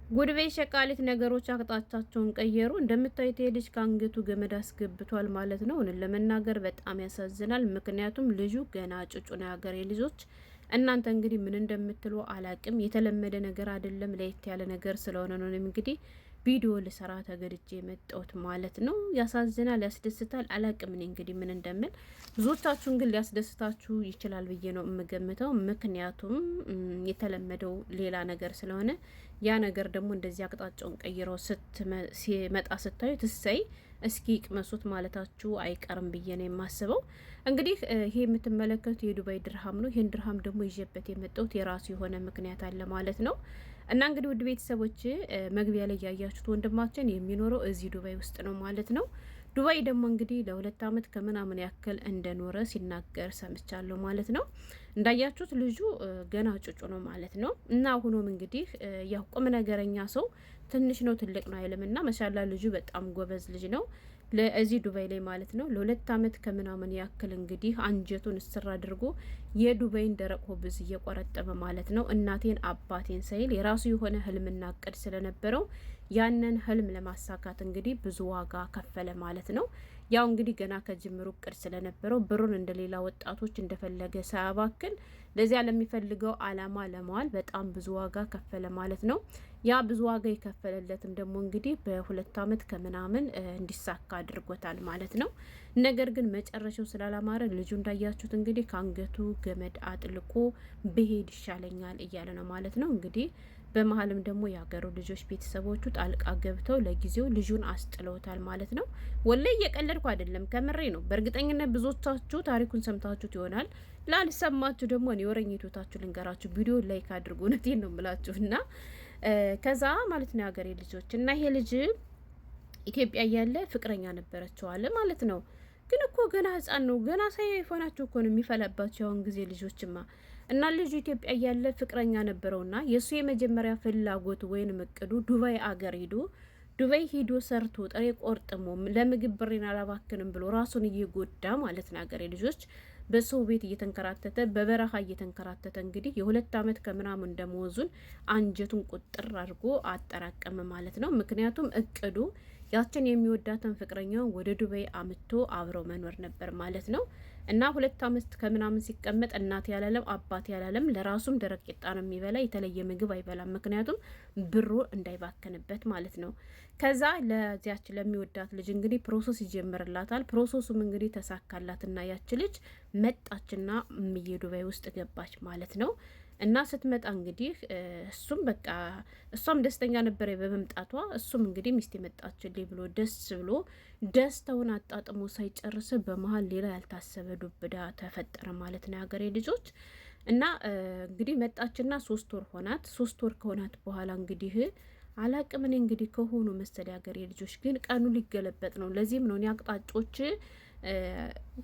ጉድቤ ሸቃሊት ነገሮች አቅጣጫቸውን ቀየሩ። እንደምታዩት ልጅ ከአንገቱ ገመድ አስገብቷል ማለት ነው። እውነት ለመናገር በጣም ያሳዝናል። ምክንያቱም ልጁ ገና ጭጩ ነው። የሀገሬ ልጆች እናንተ እንግዲህ ምን እንደምትሉ አላቅም። የተለመደ ነገር አይደለም፣ ለየት ያለ ነገር ስለሆነ ነው እንግዲህ ቪዲዮ ልሰራ ተገድጄ የመጣሁት ማለት ነው። ያሳዝናል፣ ያስደስታል። አላቅም እኔ እንግዲህ ምን እንደምል። ብዙዎቻችሁን ግን ሊያስደስታችሁ ይችላል ብዬ ነው የምገምተው። ምክንያቱም የተለመደው ሌላ ነገር ስለሆነ ያ ነገር ደግሞ እንደዚህ አቅጣጫውን ቀይረው ሲመጣ ስታዩ ትሰይ እስኪ ቅመሱት ማለታችሁ አይቀርም ብዬ ነው የማስበው። እንግዲህ ይሄ የምትመለከቱት የዱባይ ድርሃም ነው። ይህን ድርሃም ደግሞ ይዤበት የመጣሁት የራሱ የሆነ ምክንያት አለ ማለት ነው። እና እንግዲህ ውድ ቤተሰቦች መግቢያ ላይ ያያችሁት ወንድማችን የሚኖረው እዚህ ዱባይ ውስጥ ነው ማለት ነው። ዱባይ ደግሞ እንግዲህ ለ2 አመት ከምናምን ያክል እንደኖረ ሲናገር ሰምቻለሁ ማለት ነው። እንዳያችሁት ልጁ ገና ጩጩ ነው ማለት ነው። እና አሁንም እንግዲህ ያው ቁም ነገረኛ ሰው ትንሽ ነው ትልቅ ነው አይልምና መሻላ ልጁ በጣም ጎበዝ ልጅ ነው። ለዚህ ዱባይ ላይ ማለት ነው ለ2 አመት ከምናምን ያክል እንግዲህ አንጀቱን እስር አድርጎ የዱባይን ደረቅ ሆብዝ እየቆረጠመ ማለት ነው። እናቴን አባቴን ሳይል የራሱ የሆነ ህልምና እቅድ ስለነበረው ያንን ህልም ለማሳካት እንግዲህ ብዙ ዋጋ ከፈለ ማለት ነው። ያው እንግዲህ ገና ከጅምሩ እቅድ ስለነበረው ብሩን እንደሌላ ወጣቶች እንደፈለገ ሳያባክን ለዚያ ለሚፈልገው አላማ ለማዋል በጣም ብዙ ዋጋ ከፈለ ማለት ነው። ያ ብዙ ዋጋ የከፈለለትም ደግሞ እንግዲህ በ2 አመት ከምናምን እንዲሳካ አድርጎታል ማለት ነው። ነገር ግን መጨረሻው ስላላማረ ልጁ እንዳያችሁት እንግዲህ ከአንገቱ ገመድ አጥልቆ ብሄድ ይሻለኛል እያለ ነው ማለት ነው። እንግዲህ በመሀልም ደግሞ የሀገሩ ልጆች ቤተሰቦቹ ጣልቃ ገብተው ለጊዜው ልጁን አስጥለውታል ማለት ነው። ወላይ እየቀለድኩ አይደለም፣ ከምሬ ነው። በእርግጠኝነት ብዙዎቻችሁ ታሪኩን ሰምታችሁት ይሆናል። ላልሰማችሁ ደግሞ እኔ ወረኝቶታችሁ ልንገራችሁ። ቪዲዮ ላይክ አድርጉ። እውነቴን ነው የምላችሁ። እና ከዛ ማለት ነው የሀገሬ ልጆች እና ይሄ ልጅ ኢትዮጵያ እያለ ፍቅረኛ ነበረችው አለ ማለት ነው። ግን እኮ ገና ህጻን ነው። ገና ሳይሆናቸው እኮ ነው የሚፈላባቸው አሁን ጊዜ ልጆችማ። እና ልጁ ኢትዮጵያ እያለ ፍቅረኛ ነበረውና የእሱ የመጀመሪያ ፍላጎት ወይንም እቅዱ ዱባይ አገር ሂዶ ሰርቶ ጥሬ ቆርጥሞ ለምግብ ብሬን አላባክንም ብሎ ራሱን እየጎዳ ማለት ነው። አገሬ ልጆች በሰው ቤት እየተንከራተተ በበረሃ እየተንከራተተ እንግዲህ የ2 አመት ከምናምን ደመወዙን አንጀቱን ቁጥር አድርጎ አጠራቀመ ማለት ነው። ምክንያቱም እቅዱ ያችን የሚወዳትን ፍቅረኛውን ወደ ዱባይ አምጥቶ አብረው መኖር ነበር ማለት ነው። እና 2 አመት ከምናምን ሲቀመጥ እናት ያላለም አባት ያላለም ለራሱም ደረቅ ቂጣ ነው የሚበላ፣ የተለየ ምግብ አይበላም። ምክንያቱም ብሩ እንዳይባከንበት ማለት ነው። ከዛ ለዚያች ለሚወዳት ልጅ እንግዲህ ፕሮሰስ ይጀምርላታል። ፕሮሰሱም እንግዲህ ተሳካላትና ያች ልጅ መጣችና ዱባይ ውስጥ ገባች ማለት ነው። እና ስትመጣ እንግዲህ እሱም በቃ እሷም ደስተኛ ነበረ በመምጣቷ። እሱም እንግዲህ ሚስት የመጣችልኝ ብሎ ደስ ብሎ ደስታውን አጣጥሞ ሳይጨርስ በመሀል ሌላ ያልታሰበ ዱብዳ ተፈጠረ ማለት ነው የሀገሬ ልጆች። እና እንግዲህ መጣችና 3 ወር ሆናት። 3 ወር ከሆናት በኋላ እንግዲህ አላቅም እኔ እንግዲህ ከሆኑ መሰል የሀገሬ ልጆች ግን ቀኑ ሊገለበጥ ነው። ለዚህም ነው እኔ አቅጣጮች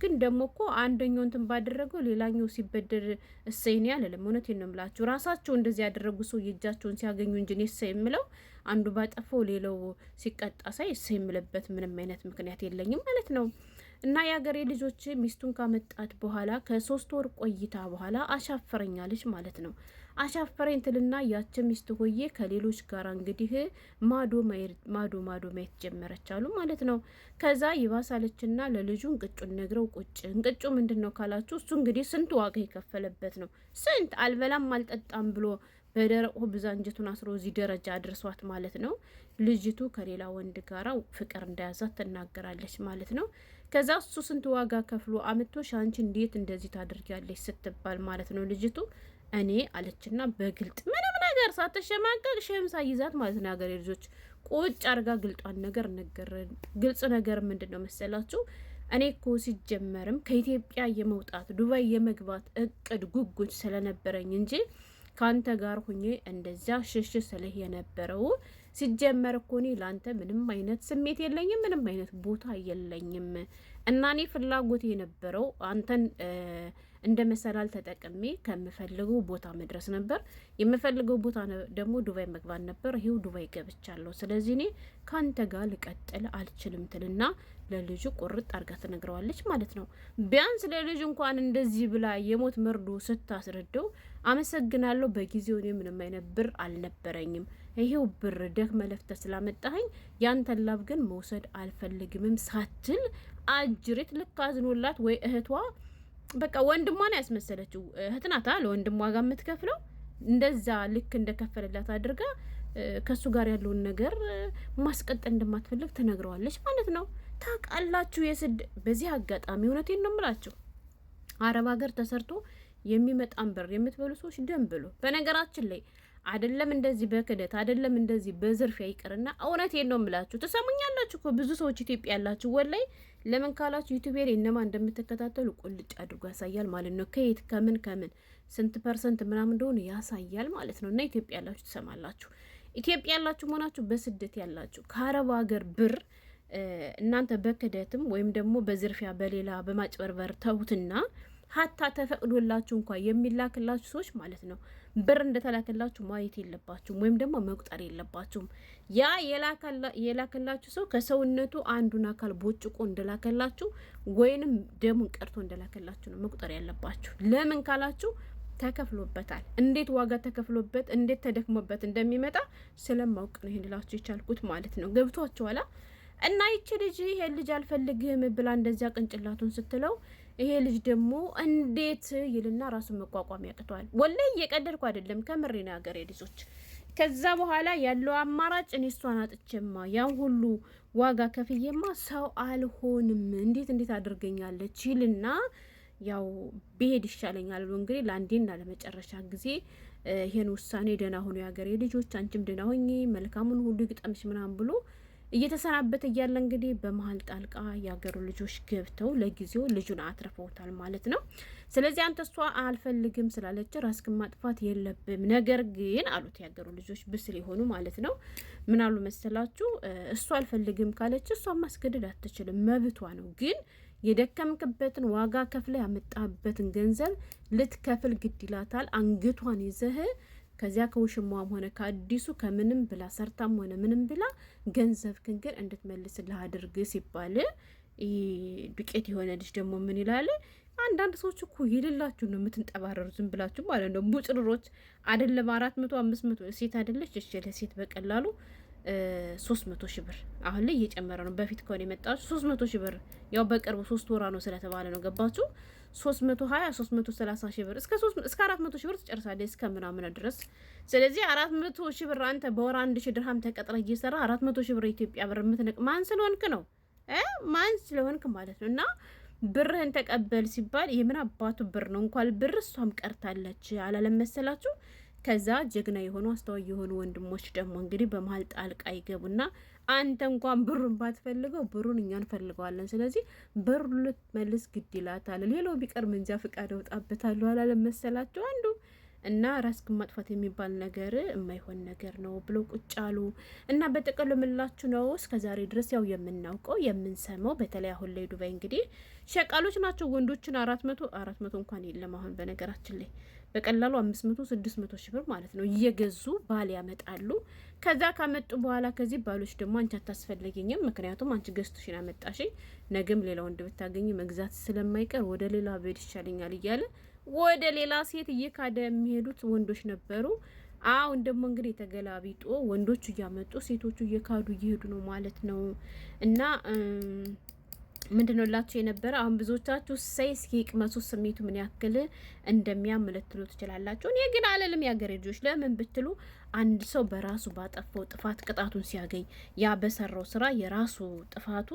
ግን ደግሞ እኮ አንደኛው እንትን ባደረገው ሌላኛው ሲበደር እሰይኔ አለለም። እውነቴን ነው የምላችሁ። ራሳቸው እንደዚህ ያደረጉ ሰው የእጃቸውን ሲያገኙ እንጂ እኔ እሰይ የምለው አንዱ ባጠፈው ሌላው ሲቀጣ ሳይ እሰይ የምልበት ምንም አይነት ምክንያት የለኝም ማለት ነው። እና የሀገሬ ልጆች ሚስቱን ካመጣት በኋላ ከ3 ወር ቆይታ በኋላ አሻፈረኛለች ማለት ነው። አሻፈረኝ ትልና ያች ሚስት ሆዬ ከሌሎች ጋር እንግዲህ ማዶ ማየት ጀመረች አሉ ማለት ነው። ከዛ ይባሳለችና ለልጁ እንቅጩን ነግረው ቁጭ። እንቅጩ ምንድን ነው ካላችሁ እሱ እንግዲህ ስንት ዋጋ የከፈለበት ነው። ስንት አልበላም አልጠጣም ብሎ በደረቁ ብዛ እንጀቱን አስሮ እዚህ ደረጃ አድርሷት ማለት ነው። ልጅቱ ከሌላ ወንድ ጋራ ፍቅር እንደያዛት ትናገራለች ማለት ነው። ከዛ እሱ ስንት ዋጋ ከፍሎ አምጥቶሽ አንቺ እንዴት እንደዚህ ታደርጊያለሽ ስትባል ማለት ነው ልጅቱ እኔ አለችና በግልጥ ምንም ነገር ሳትሸማቀቅ ሸምሳ ይዛት ማለት ነው። ሀገሬ ልጆች ቁጭ አርጋ ግልጧን ነገር ግልጽ ነገር ምንድን ነው መሰላችሁ? እኔ እኮ ሲጀመርም ከኢትዮጵያ የመውጣት ዱባይ የመግባት እቅድ ጉጉት ስለነበረኝ እንጂ ካንተ ጋር ሁኜ እንደዚያ ሽሽ ስለህ የነበረው ሲጀመር እኮ እኔ ላንተ ምንም አይነት ስሜት የለኝም፣ ምንም አይነት ቦታ የለኝም። እና እኔ ፍላጎት የነበረው አንተን እንደ መሰላል ተጠቅሜ ከምፈልገው ቦታ መድረስ ነበር። የምፈልገው ቦታ ደግሞ ዱባይ መግባት ነበር። ይሄው ዱባይ ገብቻለሁ። ስለዚህ እኔ ካንተ ጋር ልቀጥል አልችልም ትልና ለልጁ ቁርጥ አርጋ ትነግረዋለች ማለት ነው። ቢያንስ ለልጁ እንኳን እንደዚህ ብላ የሞት መርዶ ስታስረዳው አመሰግናለሁ፣ በጊዜው እኔ ምንም አይነት ብር አልነበረኝም፣ ይሄው ብር ደክመህ ለፍተህ ስላመጣኸኝ ያንተን ላብ ግን መውሰድ አልፈልግምም ሳትል አጅሬት ልክ አዝኖላት ወይ እህቷ በቃ ወንድሟን ያስመሰለችው እህት ናታ ለወንድሟ ጋር የምትከፍለው እንደዛ ልክ እንደከፈለላት አድርጋ ከሱ ጋር ያለውን ነገር ማስቀጠል እንደማትፈልግ ትነግረዋለች ማለት ነው። ታውቃላችሁ በዚህ አጋጣሚ እውነቴን ነው የምላችሁ አረብ ሀገር ተሰርቶ የሚመጣን ብር የምትበሉ ሰዎች ደም ብሎ በነገራችን ላይ አይደለም እንደዚህ በክደት አይደለም እንደዚህ በዝርፊያ ይቅርና እውነቴን ነው የምላችሁ ትሰሙኛላችሁ እኮ ብዙ ሰዎች ኢትዮጵያ ያላችሁ ወላይ ለምን ካላችሁ ዩቲዩብ ላይ እነማን እንደምትከታተሉ ቁልጭ አድርጎ ያሳያል ማለት ነው። ከየት ከምን ስንት ፐርሰንት ምናምን እንደሆነ ያሳያል ማለት ነው። እና ኢትዮጵያ ያላችሁ ትሰማላችሁ። ኢትዮጵያ ያላችሁ መሆናችሁ በስደት ያላችሁ ከአረብ ሀገር ብር እናንተ በክደትም ወይም ደግሞ በዝርፊያ በሌላ በማጭበርበር ተውትና ሀታ ተፈቅዶላችሁ እንኳን የሚላክላችሁ ሰዎች ማለት ነው ብር እንደተላከላችሁ ማየት የለባችሁም ወይም ደግሞ መቁጠር የለባችሁም። ያ የላከላችሁ ሰው ከሰውነቱ አንዱን አካል ቦጭቆ እንደላከላችሁ ወይንም ደሙን ቀርቶ እንደላከላችሁ ነው መቁጠር ያለባችሁ። ለምን ካላችሁ ተከፍሎበታል። እንዴት ዋጋ ተከፍሎበት እንዴት ተደክሞበት እንደሚመጣ ስለማውቅ ነው ይሄን ልላችሁ የቻልኩት ማለት ነው። ገብቷችኋል? እና ይቺ ልጅ ይሄ ልጅ አልፈልግህም ብላ እንደዚያ ቅንጭላቱን ስትለው ይሄ ልጅ ደግሞ እንዴት ይልና ራሱን መቋቋም ያቅተዋል። ወላሂ እየቀደድኩ አይደለም ከምሬ ነው ሀገሬ ልጆች። ከዛ በኋላ ያለው አማራጭ እኔ እሷን አጥቼማ ያን ሁሉ ዋጋ ከፍዬማ ሰው አልሆንም እንዴት አድርገኛለች ይልና ያው ብሄድ ይሻለኛል ብሎ እንግዲህ ለአንዴና ለመጨረሻ ጊዜ ይሄን ውሳኔ ደህና ሆኖ የሀገሬ ልጆች አንቺም ደህና ሆኚ መልካሙን ሁሉ ይግጠምሽ ምናምን ብሎ እየተሰናበተ እያለ እንግዲህ በመሀል ጣልቃ የሀገሩ ልጆች ገብተው ለጊዜው ልጁን አትርፈውታል ማለት ነው። ስለዚህ አንተ እሷ አልፈልግም ስላለች ራስክን ማጥፋት የለብም ነገር ግን አሉት የሀገሩ ልጆች ብስል የሆኑ ማለት ነው። ምን አሉ መሰላችሁ? እሷ አልፈልግም ካለች እሷ ማስገደድ አትችልም፣ መብቷ ነው። ግን የደከምክበትን ዋጋ ከፍለ ያመጣበትን ገንዘብ ልትከፍል ግድ ይላታል። አንገቷን ይዘህ ከዚያ ከውሽማም ሆነ ከአዲሱ ከምንም ብላ ሰርታም ሆነ ምንም ብላ ገንዘብክን ግን እንድትመልስልህ አድርግ ሲባል ዱቄት የሆነ ልጅ ደግሞ ምን ይላል? አንዳንድ ሰዎች እኮ የሌላችሁ ነው የምትንጠባረሩ ዝም ብላችሁ ማለት ነው። ቡጭርሮች አይደለም 400 500 ሴት አይደለች እሺ ለሴት በቀላሉ 300 ሺህ ብር አሁን ላይ እየጨመረ ነው። በፊት ከሆነ የመጣችሁ 300 ሺህ ብር ያው በቅርቡ 3 ወራ ነው ስለተባለ ነው። ገባችሁ? 320 330 ሺህ ብር እስከ 400 ሺህ ብር ትጨርሳለች እስከ ምናምን ድረስ። ስለዚህ 400 ሺህ ብር አንተ በወር 1000 ድርሃም ተቀጥረ እየሰራ 400 ሺህ ብር ኢትዮጵያ ብር የምትነቅ ማን ስለሆንክ ነው? ማን ስለሆንክ ማለት ነው። እና ብርህን ተቀበል ሲባል የምን አባቱ ብር ነው? እንኳን ብር እሷም ቀርታለች አላለም መሰላችሁ? ከዛ ጀግና የሆኑ አስተዋይ የሆኑ ወንድሞች ደግሞ እንግዲህ በመሀል ጣልቃ ይገቡና አንተ እንኳን ብሩን ባትፈልገው ብሩን እኛ እንፈልገዋለን፣ ስለዚህ ብሩ ልትመልስ ግድ ይላታል። ሌላው ቢቀር መንጃ ፈቃድ አወጣበታለሁ አላለም መሰላችሁ አንዱ። እና ራስክን ማጥፋት የሚባል ነገር የማይሆን ነገር ነው ብሎ ቁጭ አሉ። እና በጥቅሉ ምላችሁ ነው እስከዛሬ ድረስ ያው የምናውቀው የምንሰማው፣ በተለይ አሁን ላይ ዱባይ እንግዲህ ሸቃሎች ናቸው ወንዶችን 400 እንኳን የለም አሁን በነገራችን ላይ በቀላሉ 500 600 ሺህ ብር ማለት ነው እየገዙ ባል ያመጣሉ። ከዛ ካመጡ በኋላ ከዚህ ባሎች ደግሞ አንቺ አታስፈልጊኝም፣ ምክንያቱም አንቺ ገዝቶሽን አመጣሽ፣ ነገም ሌላ ወንድ ብታገኝ መግዛት ስለማይቀር ወደ ሌላ ቤት ይሻለኛል እያለ ወደ ሌላ ሴት እየካደ የሚሄዱት ወንዶች ነበሩ። አሁን ደግሞ እንግዲህ የተገላቢጦ ወንዶቹ እያመጡ ሴቶቹ እየካዱ እየሄዱ ነው ማለት ነው። እና ምንድነው ላችሁ የነበረ አሁን ብዙዎቻችሁ እስኪ ቅመሱ ስሜቱ ምን ያክል እንደሚያመለክቱ ትችላላችሁ። እኔ ግን አለልም ያገሬ ልጆች ለምን ብትሉ አንድ ሰው በራሱ ባጠፋው ጥፋት ቅጣቱን ሲያገኝ ያ በሰራው ስራ የራሱ ጥፋቱ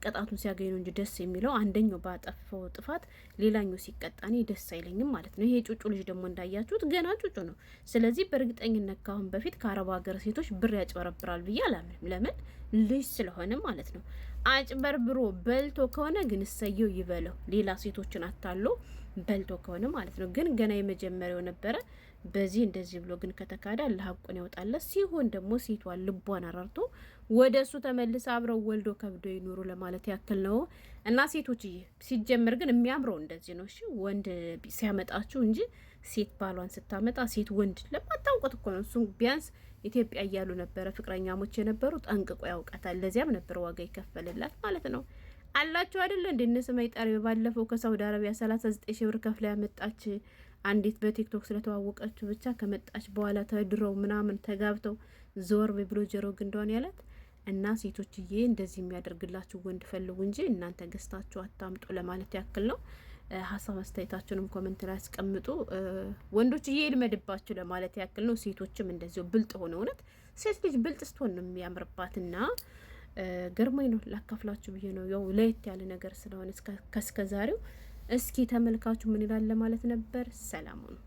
ቅጣቱን ሲያገኝ ነው እንጂ ደስ የሚለው አንደኛው ባጠፋው ጥፋት ሌላኛው ሲቀጣኔ ደስ አይለኝም ማለት ነው። ይሄ ጩጩ ልጅ ደግሞ እንዳያችሁት ገና ጩጩ ነው። ስለዚህ በእርግጠኝነት ካሁን በፊት ከአረብ ሀገር ሴቶች ብር ያጭበረብራል ብዬ አላምንም። ለምን ልጅ ስለሆነ ማለት ነው። አጭበርብሮ በልቶ ከሆነ ግን እሰየው ይበለው፣ ሌላ ሴቶችን አታሎ በልቶ ከሆነ ማለት ነው። ግን ገና የመጀመሪያው ነበረ። በዚህ እንደዚህ ብሎ ግን ከተካደ ለሀቁን ያውጣለት ሲሆን ደግሞ ሴቷን ልቧን አራርቶ ወደ እሱ ተመልሰ አብረው ወልዶ ከብዶ ይኖሩ ለማለት ያክል ነው። እና ሴቶችዬ ሲጀመር ግን የሚያምረው እንደዚህ ነው። እሺ ወንድ ሲያመጣችሁ እንጂ ሴት ባሏን ስታመጣ ሴት ወንድ ለማታውቁት እኮ ነው። እሱም ቢያንስ ኢትዮጵያ እያሉ ነበረ ፍቅረኛሞች የነበሩ ጠንቅቆ ያውቃታል። ለዚያም ነበር ዋጋ ይከፈልላት ማለት ነው። አላችሁ አይደለ? እንደነሰማይ ጣሪ ባለፈው ከሳውዲ አረቢያ 39 ሺህ ብር ከፍላ ያመጣች አንዲት በቲክቶክ ስለተዋወቀችው ብቻ ከመጣች በኋላ ተድረው ምናምን ተጋብተው ዞር ብሎ ጆሮ ግንዷን ያላት እና ሴቶችዬ እንደዚህ የሚያደርግላችሁ ወንድ ፈልጉ እንጂ እናንተ ገዝታችሁ አታምጡ ለማለት ያክል ነው። ሀሳብ አስተያየታችሁንም ኮመንት ላይ አስቀምጡ። ወንዶችዬ ይልመድባችሁ ለማለት ያክል ነው። ሴቶችም እንደዚሁ ብልጥ ሆነ። እውነት ሴት ልጅ ብልጥ ስትሆን ነው የሚያምርባትና ገርሞኝ ነው ላካፍላችሁ ብዬ ነው። ያው ለየት ያለ ነገር ስለሆነ ከስከዛሬው እስኪ ተመልካችሁ ምን ይላል ለማለት ነበር። ሰላም ነው።